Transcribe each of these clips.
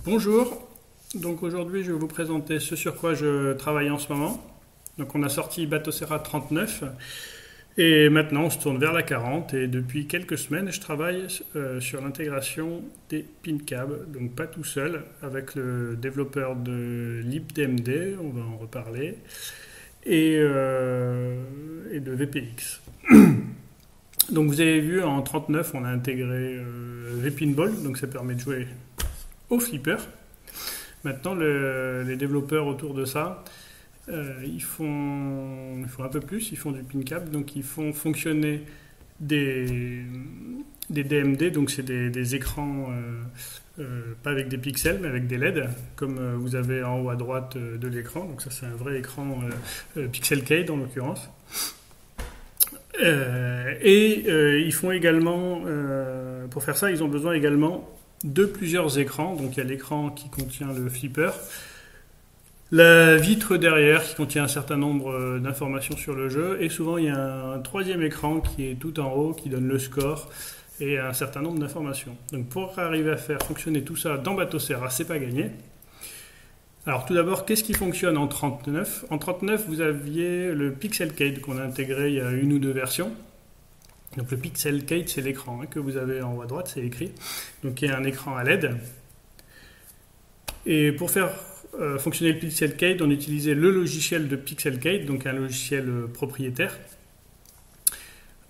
Bonjour, donc aujourd'hui je vais vous présenter ce sur quoi je travaille en ce moment. Donc on a sorti Batocera 39 et maintenant on se tourne vers la 40 et depuis quelques semaines je travaille sur l'intégration des PinCab, donc pas tout seul, avec le développeur de libdmd, on va en reparler, et de VPX. Donc vous avez vu en 39 on a intégré VPinball, donc ça permet de jouer au flipper. Maintenant, les développeurs autour de ça, ils font un peu plus, ils font du PinCab, donc ils font fonctionner des DMD, donc c'est des écrans, pas avec des pixels, mais avec des LED, comme vous avez en haut à droite de l'écran, donc ça c'est un vrai écran Pixelcade en l'occurrence. Ils font également, pour faire ça, ils ont besoin également de plusieurs écrans. Donc il y a l'écran qui contient le flipper, la vitre derrière qui contient un certain nombre d'informations sur le jeu, et souvent il y a un troisième écran qui est tout en haut qui donne le score et un certain nombre d'informations. Donc pour arriver à faire fonctionner tout ça dans Batocera, c'est pas gagné. Alors tout d'abord, qu'est-ce qui fonctionne en 39 ? En 39, vous aviez le Pixelcade qu'on a intégré il y a une ou deux versions. Donc le Pixelcade, c'est l'écran que vous avez en haut à droite, c'est écrit. Donc il y a un écran à LED. Et pour faire fonctionner le Pixelcade, on utilisait le logiciel de Pixelcade, donc un logiciel propriétaire.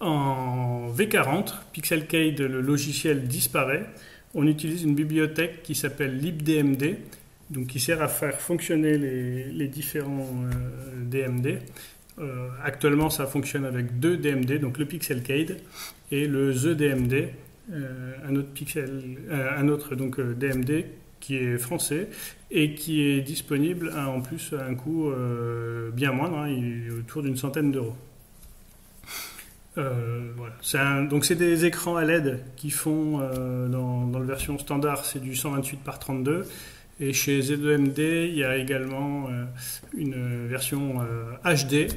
En V40, Pixelcade, le logiciel disparaît. On utilise une bibliothèque qui s'appelle libdmd, donc qui sert à faire fonctionner les différents DMD. Actuellement, ça fonctionne avec deux DMD, donc le Pixelcade et le TheDMD, un autre donc, DMD qui est français et qui est disponible en plus à un coût bien moindre, il est autour d'une centaine d'euros. Voilà. Donc c'est des écrans à LED qui font, dans la version standard, c'est du 128 par 32. Et chez TheDMD, il y a également une version HD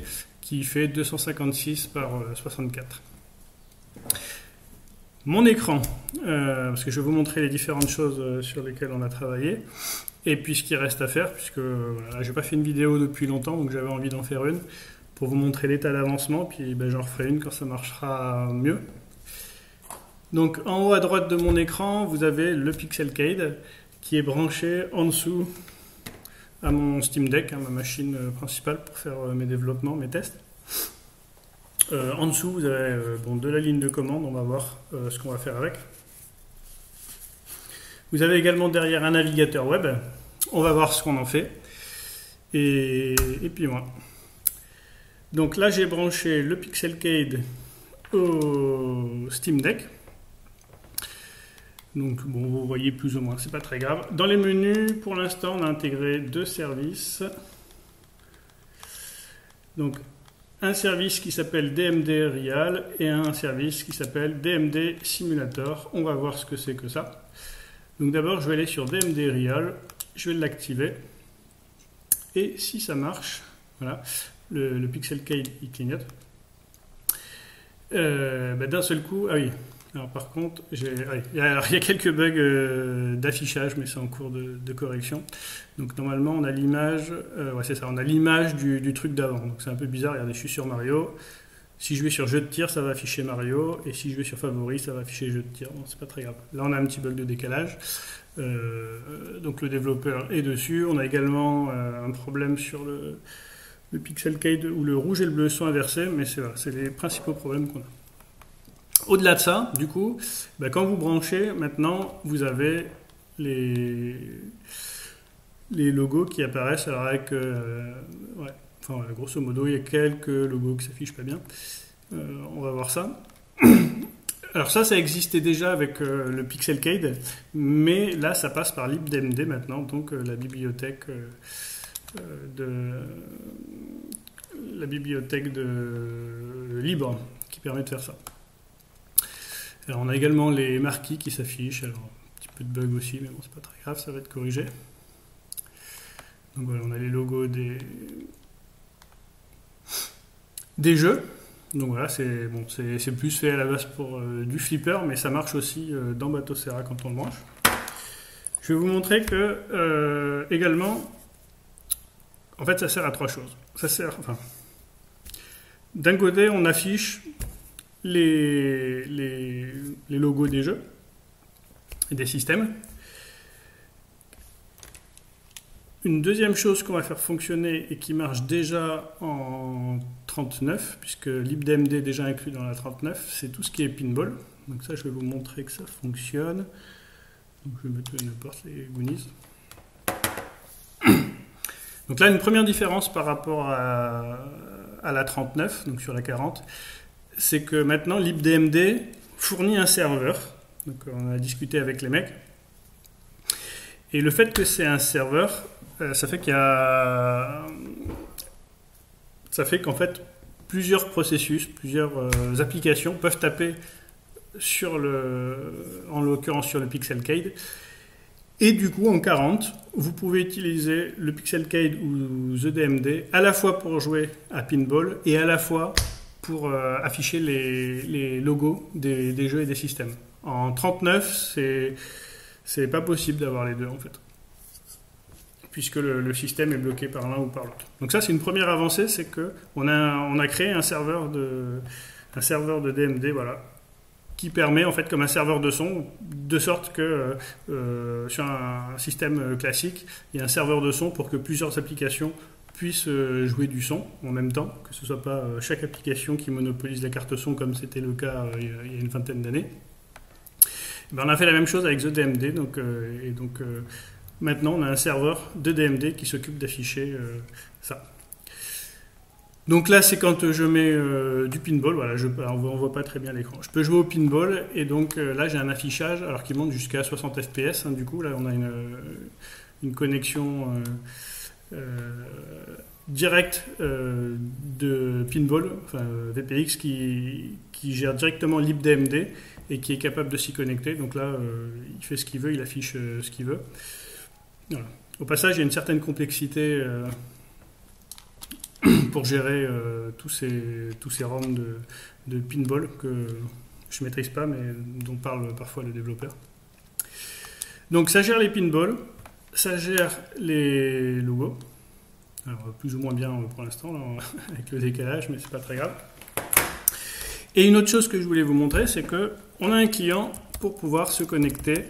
qui fait 256 par 64. Mon écran, parce que je vais vous montrer les différentes choses sur lesquelles on a travaillé, et puis ce qu'il reste à faire, puisque voilà, je n'ai pas fait une vidéo depuis longtemps, donc j'avais envie d'en faire une, pour vous montrer l'état d'avancement, puis j'en referai une quand ça marchera mieux. Donc en haut à droite de mon écran, vous avez le Pixelcade, qui est branché en dessous à mon Steam Deck, ma machine principale pour faire mes développements, mes tests. En dessous, vous avez de la ligne de commande, on va voir ce qu'on va faire avec. Vous avez également derrière un navigateur web, on va voir ce qu'on en fait. Et puis moi. Donc là, j'ai branché le Pixelcade au Steam Deck. Donc bon, vous voyez plus ou moins, c'est pas très grave. Dans les menus, pour l'instant, on a intégré deux services. Donc un service qui s'appelle DMD Real et un service qui s'appelle DMD Simulator. On va voir ce que c'est que ça. Donc d'abord, je vais aller sur DMD Real, je vais l'activer. Et si ça marche, voilà, le Pixelcade il clignote. D'un seul coup, ah oui. Alors par contre, il y a quelques bugs d'affichage, mais c'est en cours de correction. Donc normalement, on a l'image, c'est ça, on a l'image du truc d'avant. Donc c'est un peu bizarre. Regardez, je suis sur Mario. Si je vais sur jeu de tir, ça va afficher Mario, et si je vais sur favoris, ça va afficher jeu de tir. Bon, c'est pas très grave. Là, on a un petit bug de décalage. Donc le développeur est dessus. On a également un problème sur le Pixelcade où le rouge et le bleu sont inversés, mais c'est les principaux problèmes qu'on a. Au-delà de ça, du coup, quand vous branchez, maintenant, vous avez les logos qui apparaissent. Alors avec, grosso modo, il y a quelques logos qui s'affichent pas bien. On va voir ça. Alors ça existait déjà avec le Pixelcade, mais là, ça passe par libdmd maintenant, donc la bibliothèque de libre qui permet de faire ça. Alors on a également les marquis qui s'affichent, alors un petit peu de bug aussi, mais bon c'est pas très grave, ça va être corrigé. Donc voilà, on a les logos des jeux. Donc voilà, c'est plus fait à la base pour du flipper, mais ça marche aussi dans Batocera quand on le branche. Je vais vous montrer que, également, en fait, ça sert à trois choses. Ça sert, enfin, d'un côté, on affiche les logos des jeux et des systèmes. Une deuxième chose qu'on va faire fonctionner et qui marche déjà en 39, puisque libdmd est déjà inclus dans la 39, c'est tout ce qui est pinball. Donc ça, je vais vous montrer que ça fonctionne. Donc je vais mettre n'importe les Goonies. Donc là, une première différence par rapport à la 39, donc sur la 40, c'est que maintenant, libdmd fournit un serveur. Donc on a discuté avec les mecs. Et le fait que c'est un serveur, ça fait qu'en fait, plusieurs processus, plusieurs applications peuvent taper en l'occurrence sur le Pixelcade. Et du coup, en 40, vous pouvez utiliser le Pixelcade ou TheDMD à la fois pour jouer à pinball et à la fois pour afficher les logos des jeux et des systèmes. En 39, c'est pas possible d'avoir les deux en fait, puisque le système est bloqué par l'un ou par l'autre. Donc ça, c'est une première avancée, c'est qu'on a créé un serveur de DMD, voilà, qui permet en fait comme un serveur de son, de sorte que sur un système classique, il y a un serveur de son pour que plusieurs applications puissent jouer du son en même temps, que ce ne soit pas chaque application qui monopolise la carte son comme c'était le cas il y a une vingtaine d'années. Ben, on a fait la même chose avec TheDMD, donc maintenant on a un serveur de DMD qui s'occupe d'afficher ça. Donc là, c'est quand je mets du pinball. Voilà, on ne voit pas très bien l'écran. Je peux jouer au pinball et donc là, j'ai un affichage alors qu'il monte jusqu'à 60 fps. Hein, du coup, là, on a une connexion directe de pinball, enfin VPX, qui gère directement libdmd et qui est capable de s'y connecter. Donc là, il fait ce qu'il veut, il affiche ce qu'il veut. Voilà. Au passage, il y a une certaine complexité pour gérer tous ces ROM de pinball que je ne maîtrise pas, mais dont parle parfois le développeur. Donc ça gère les pinballs, ça gère les logos. Alors, plus ou moins bien pour l'instant, avec le décalage, mais c'est pas très grave. Et une autre chose que je voulais vous montrer, c'est qu'on a un client pour pouvoir se connecter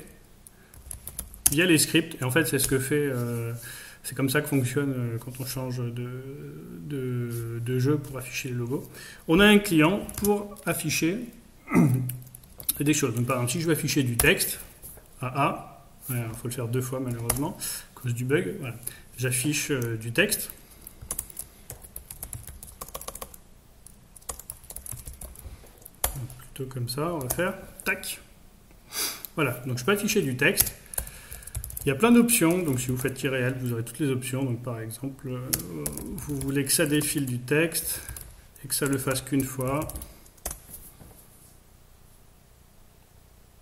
via les scripts. Et en fait, c'est ce que fait... c'est comme ça que fonctionne quand on change de jeu pour afficher les logos. On a un client pour afficher des choses. Donc, par exemple, si je veux afficher du texte, AA, il faut le faire 2 fois malheureusement, à cause du bug, voilà. J'affiche du texte. Donc, plutôt comme ça, on va faire tac. Voilà, donc je peux afficher du texte. Il y a plein d'options, donc si vous faites -L, vous aurez toutes les options. Donc par exemple, vous voulez que ça défile du texte et que ça le fasse qu'une fois.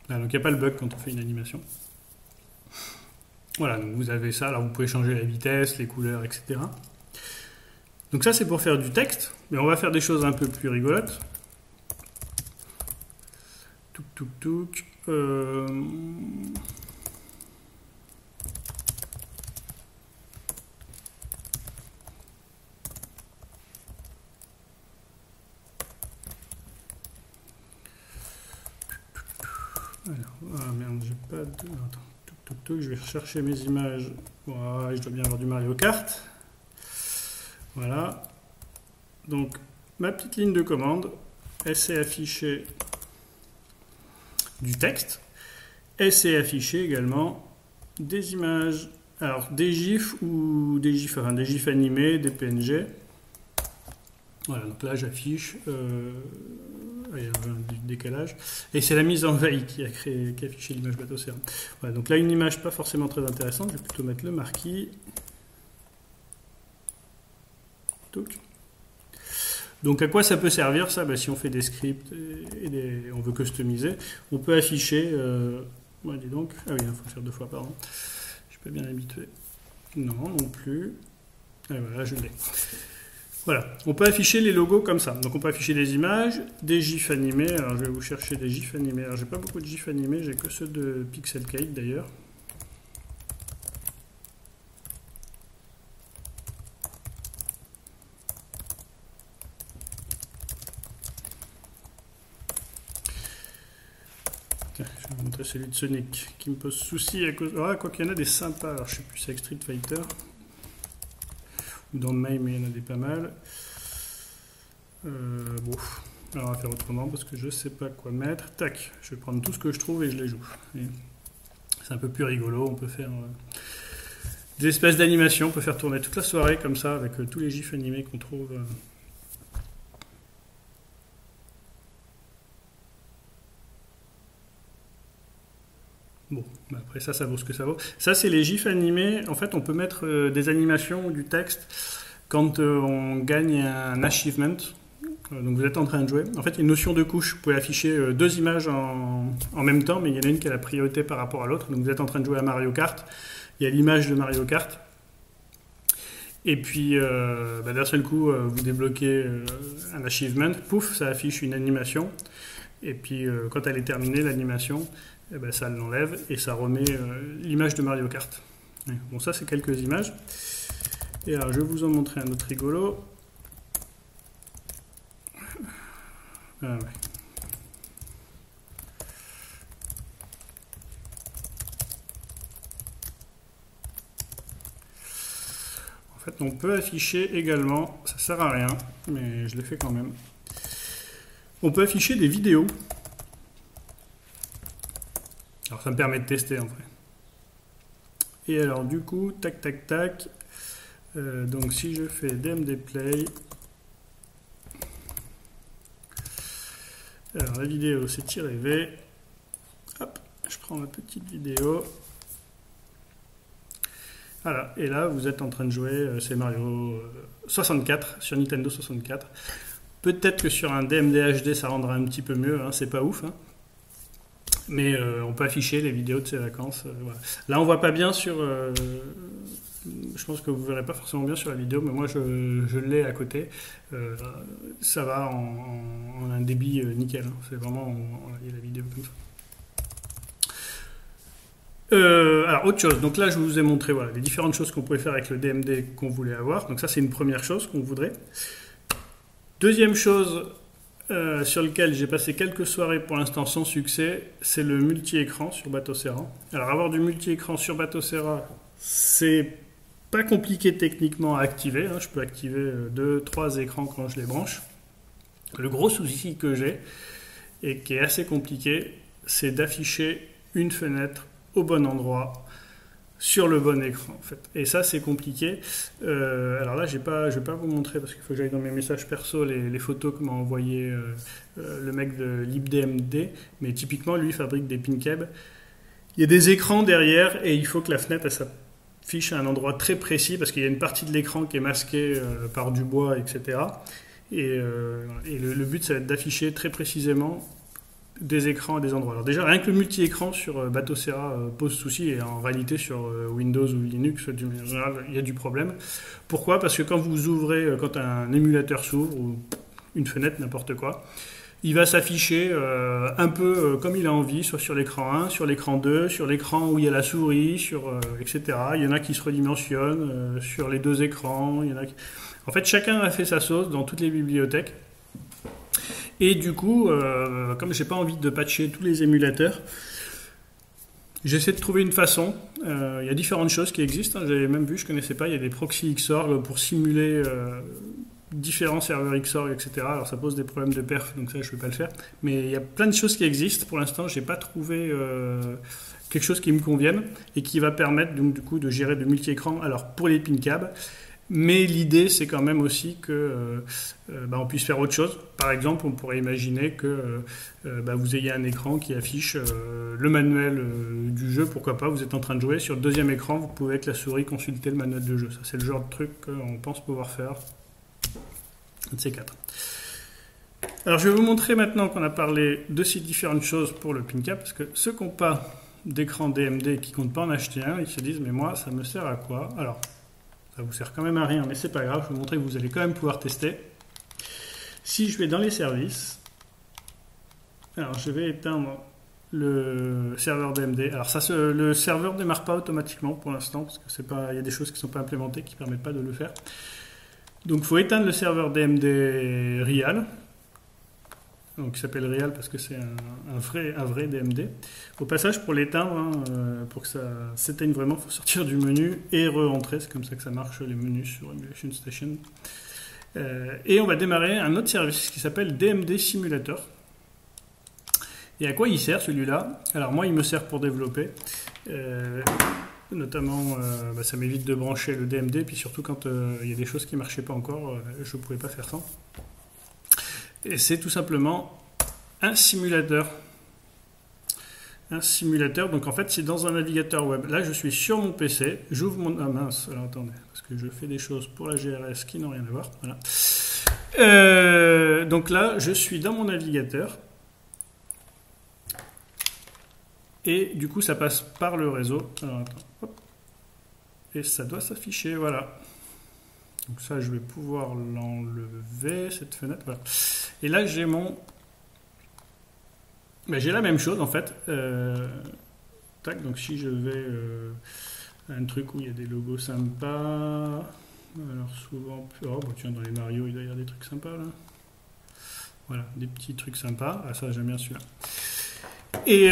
Ah, donc il n'y a pas le bug quand on fait une animation. Voilà, donc vous avez ça. Alors vous pouvez changer la vitesse, les couleurs, etc. Donc ça c'est pour faire du texte, mais on va faire des choses un peu plus rigolotes. Touc touc touc. Alors, ah merde, j'ai pas de... Attends, je vais rechercher mes images. Voilà, je dois bien avoir du Mario Kart. Voilà. Donc, ma petite ligne de commande, elle s'est affichée du texte. Elle s'est affichée également des images. Alors, des GIFs ou des GIFs, enfin des GIFs animés, des PNG. Voilà, donc là j'affiche... il y a un décalage. Et c'est la mise en veille qui a affiché l'image bateau CERN. Voilà, donc là, une image pas forcément très intéressante. Je vais plutôt mettre le marquis. Donc à quoi ça peut servir ça? Si on fait des scripts et on veut customiser, on peut afficher... dis donc. Ah oui, il faut le faire 2 fois, pardon. Je suis pas bien habitué. Non plus. Ah, voilà, je l'ai. Voilà, on peut afficher les logos comme ça. Donc on peut afficher des images, des gifs animés. Alors je vais vous chercher des gifs animés. Alors j'ai pas beaucoup de gifs animés, j'ai que ceux de Pixelcade d'ailleurs. vais vous montrer celui de Sonic qui me pose souci à cause. Ah, quoi qu'il y en a des sympas. Alors, je sais plus si c'est avec Street Fighter ou dans May, mais il y en a des pas mal. Bon, alors on va faire autrement parce que je sais pas quoi mettre. Tac, je vais prendre tout ce que je trouve et je les joue. C'est un peu plus rigolo. On peut faire des espèces d'animations. On peut faire tourner toute la soirée comme ça avec tous les gifs animés qu'on trouve. Bon, bah après ça vaut ce que ça vaut. Ça, c'est les gifs animés. En fait, on peut mettre des animations ou du texte quand on gagne un achievement. Donc vous êtes en train de jouer. En fait, il y a une notion de couche. Vous pouvez afficher deux images en même temps, mais il y en a une qui a la priorité par rapport à l'autre. Donc vous êtes en train de jouer à Mario Kart. Il y a l'image de Mario Kart. Et puis, d'un seul coup, vous débloquez un achievement. Pouf, ça affiche une animation. Et puis, quand elle est terminée, l'animation, eh ben, ça l'enlève et ça remet l'image de Mario Kart. Bon, ça, c'est quelques images. Et alors, je vais vous en montrer un autre rigolo. Ah, ouais. En fait, on peut afficher également, ça sert à rien, mais je l'ai fait quand même. On peut afficher des vidéos. Alors ça me permet de tester en vrai. Et alors du coup, tac tac tac. Donc si je fais DMD Play. Alors la vidéo c'est -V. Hop, je prends ma petite vidéo. Voilà, et là vous êtes en train de jouer, c'est Mario 64 sur Nintendo 64. Peut-être que sur un DMD HD ça rendra un petit peu mieux, hein, c'est pas ouf. Hein. Mais on peut afficher les vidéos de ses vacances. Voilà. Là on voit pas bien sur... je pense que vous verrez pas forcément bien sur la vidéo, mais moi je l'ai à côté. Ça va en un débit nickel. Hein. C'est vraiment... il y a la vidéo comme ça. Alors autre chose, donc là je vous ai montré voilà, les différentes choses qu'on pouvait faire avec le DMD qu'on voulait avoir, donc ça c'est une première chose qu'on voudrait. Deuxième chose sur lequel j'ai passé quelques soirées pour l'instant sans succès, c'est le multi-écran sur Batocera. Alors avoir du multi-écran sur Batocera, c'est pas compliqué techniquement à activer, hein. Je peux activer 2-3 écrans quand je les branche. Le gros souci que j'ai, et qui est assez compliqué, c'est d'afficher une fenêtre au bon endroit sur le bon écran en fait. Et ça c'est compliqué. Alors là je vais pas vous montrer parce qu'il faut que j'aille dans mes messages perso les photos que m'a envoyé le mec de LibDMD, mais typiquement lui il fabrique des pinkeb. Il y a des écrans derrière et il faut que la fenêtre elle s'affiche à un endroit très précis parce qu'il y a une partie de l'écran qui est masquée par du bois, etc. Et le but ça va être d'afficher très précisément des écrans à des endroits. Alors déjà, rien que le multi-écran sur Batocera pose souci, et en réalité sur Windows ou Linux, en général, il y a du problème. Pourquoi ? Parce que quand vous ouvrez, quand un émulateur s'ouvre, ou une fenêtre, n'importe quoi, il va s'afficher un peu comme il a envie, soit sur l'écran 1, sur l'écran 2, sur l'écran où il y a la souris, etc. Il y en a qui se redimensionnent sur les deux écrans. Il y en a qui... En fait, chacun a fait sa sauce dans toutes les bibliothèques. Et du coup, comme j'ai pas envie de patcher tous les émulateurs, j'essaie de trouver une façon. Il y a différentes choses qui existent. Hein, j'avais même vu, je connaissais pas. Il y a des proxys XOR pour simuler différents serveurs XOR, etc. Alors ça pose des problèmes de perf, donc ça je vais pas le faire. Mais il y a plein de choses qui existent. Pour l'instant, j'ai pas trouvé quelque chose qui me convienne et qui va permettre donc du coup de gérer de multi-écrans. Alors pour les pincab. Mais l'idée, c'est quand même aussi que on puisse faire autre chose. Par exemple, on pourrait imaginer que vous ayez un écran qui affiche le manuel du jeu. Pourquoi pas, vous êtes en train de jouer. Sur le deuxième écran, vous pouvez avec la souris consulter le manuel de jeu. Ça, c'est le genre de truc qu'on pense pouvoir faire. Un de ces quatre. Alors, je vais vous montrer maintenant qu'on a parlé de ces différentes choses pour le pincab. Parce que ceux qui n'ont pas d'écran DMD et qui ne comptent pas en acheter un, ils se disent « Mais moi, ça me sert à quoi ?» Alors, ça vous sert quand même à rien, mais c'est pas grave, je vais vous montrer que vous allez quand même pouvoir tester. Si je vais dans les services, alors je vais éteindre le serveur DMD. Alors ça, le serveur ne démarre pas automatiquement pour l'instant, parce que c'est pas, il y a des choses qui ne sont pas implémentées qui ne permettent pas de le faire. Donc il faut éteindre le serveur DMD Real. donc qui s'appelle Real parce que c'est un vrai DMD. Au passage, pour l'éteindre, hein, pour que ça s'éteigne vraiment, il faut sortir du menu et re-rentrer. C'est comme ça que ça marche les menus sur Emulation Station. Et on va démarrer un autre service qui s'appelle DMD Simulator. Et à quoi il sert celui-là? Alors moi, il me sert pour développer. Notamment, ça m'évite de brancher le DMD, puis surtout quand il y a des choses qui ne marchaient pas encore, je ne pouvais pas faire ça. Et c'est tout simplement un simulateur. Un simulateur, donc en fait c'est dans un navigateur web. Là je suis sur mon PC, j'ouvre mon... Ah mince, alors attendez, parce que je fais des choses pour la GRS qui n'ont rien à voir. Voilà. Donc là je suis dans mon navigateur. Et du coup ça passe par le réseau. Alors attends, hop. Et ça doit s'afficher, voilà. Donc ça je vais pouvoir l'enlever, cette fenêtre, voilà. Et là j'ai mon... j'ai la même chose en fait. Tac, donc si je vais à un truc où il y a des logos sympas, alors souvent, oh bah tiens, dans les Mario il doit y avoir des trucs sympas là. Voilà, des petits trucs sympas. Ah ça j'aime bien celui-là. Et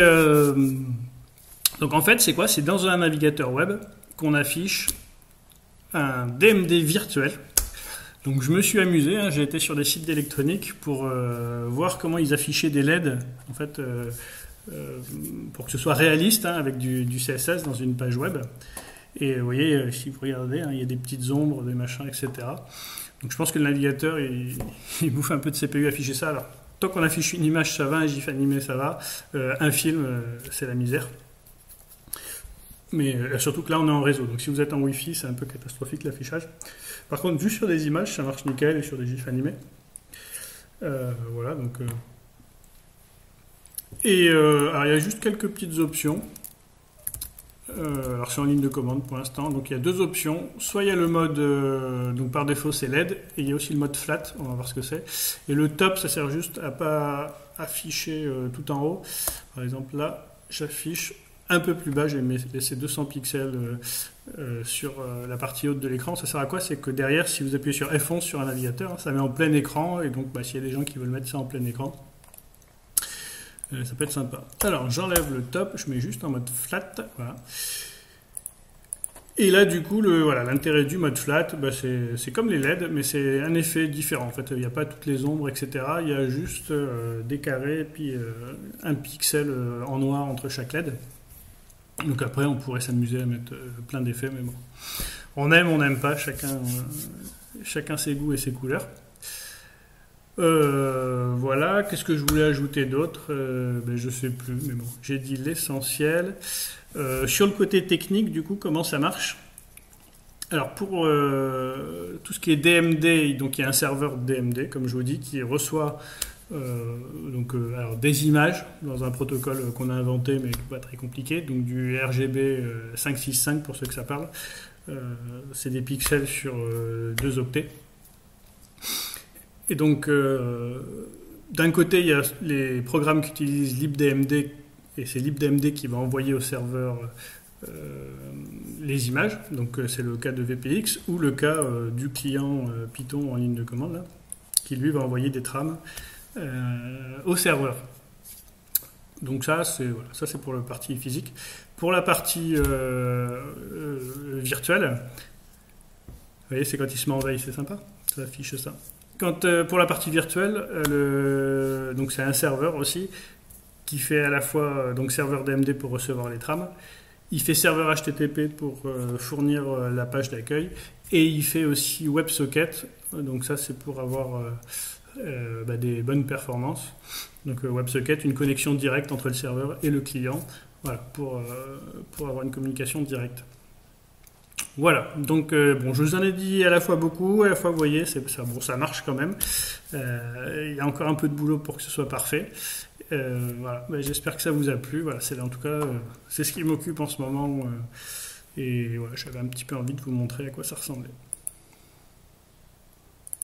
donc en fait c'est quoi? C'est dans un navigateur web qu'on affiche un DMD virtuel. Donc je me suis amusé, hein, j'ai été sur des sites d'électronique pour voir comment ils affichaient des LED, en fait, pour que ce soit réaliste, hein, avec du CSS dans une page web. Et vous voyez, si vous regardez, hein, il y a des petites ombres, des machins, etc. Donc je pense que le navigateur, il bouffe un peu de CPU à afficher ça. Alors tant qu'on affiche une image, ça va, un GIF animé, ça va. Un film, c'est la misère. Mais surtout que là, on est en réseau. Donc si vous êtes en Wi-Fi, c'est un peu catastrophique l'affichage. Par contre, vu sur des images, ça marche nickel, et sur des gifs animés. Voilà, donc... alors, il y a juste quelques petites options. Alors, c'est en ligne de commande pour l'instant. Donc, il y a deux options. Soit il y a le mode... donc, par défaut, c'est LED. Et il y a aussi le mode flat. On va voir ce que c'est. Et le top, ça sert juste à pas afficher tout en haut. Par exemple, là, j'affiche... un peu plus bas, j'ai laissé 200 pixels sur la partie haute de l'écran. Ça sert à quoi? C'est que derrière, si vous appuyez sur F11 sur un navigateur, ça met en plein écran, et donc s'il y a des gens qui veulent mettre ça en plein écran, ça peut être sympa. Alors j'enlève le top, je mets juste en mode flat, voilà. Et là du coup, l'intérêt du mode flat, c'est comme les LED, mais c'est un effet différent. En fait, il n'y a pas toutes les ombres, etc. Il y a juste des carrés, et puis un pixel en noir entre chaque LED. Donc après, on pourrait s'amuser à mettre plein d'effets, mais bon. On aime, on n'aime pas, chacun ses goûts et ses couleurs. Voilà, qu'est-ce que je voulais ajouter d'autre? Je sais plus, mais bon, j'ai dit l'essentiel. Sur le côté technique, du coup, comment ça marche? Alors pour tout ce qui est DMD, donc il y a un serveur DMD, comme je vous dis, qui reçoit... alors des images dans un protocole qu'on a inventé mais qui n'est pas très compliqué, donc du RGB 565 pour ceux que ça parle. C'est des pixels sur 2 octets. Et donc d'un côté il y a les programmes qui utilisent libDMD, et c'est libDMD qui va envoyer au serveur les images, donc c'est le cas de VPX, ou le cas du client Python en ligne de commande là, qui lui va envoyer des trames au serveur. Donc ça c'est pour la partie physique. Pour la partie virtuelle, vous voyez, c'est quand il se met en veille, c'est sympa, ça affiche ça. Pour la partie virtuelle, donc c'est un serveur aussi qui fait à la fois donc serveur DMD pour recevoir les trames, il fait serveur HTTP pour fournir la page d'accueil, et il fait aussi WebSocket, donc ça c'est pour avoir des bonnes performances. Donc WebSocket, une connexion directe entre le serveur et le client, voilà, pour avoir une communication directe. Voilà, donc je vous en ai dit à la fois beaucoup, à la fois vous voyez, ça marche quand même. Il y a encore un peu de boulot pour que ce soit parfait. Voilà, j'espère que ça vous a plu. Voilà, en tout cas, c'est ce qui m'occupe en ce moment. Et voilà, j'avais un petit peu envie de vous montrer à quoi ça ressemblait.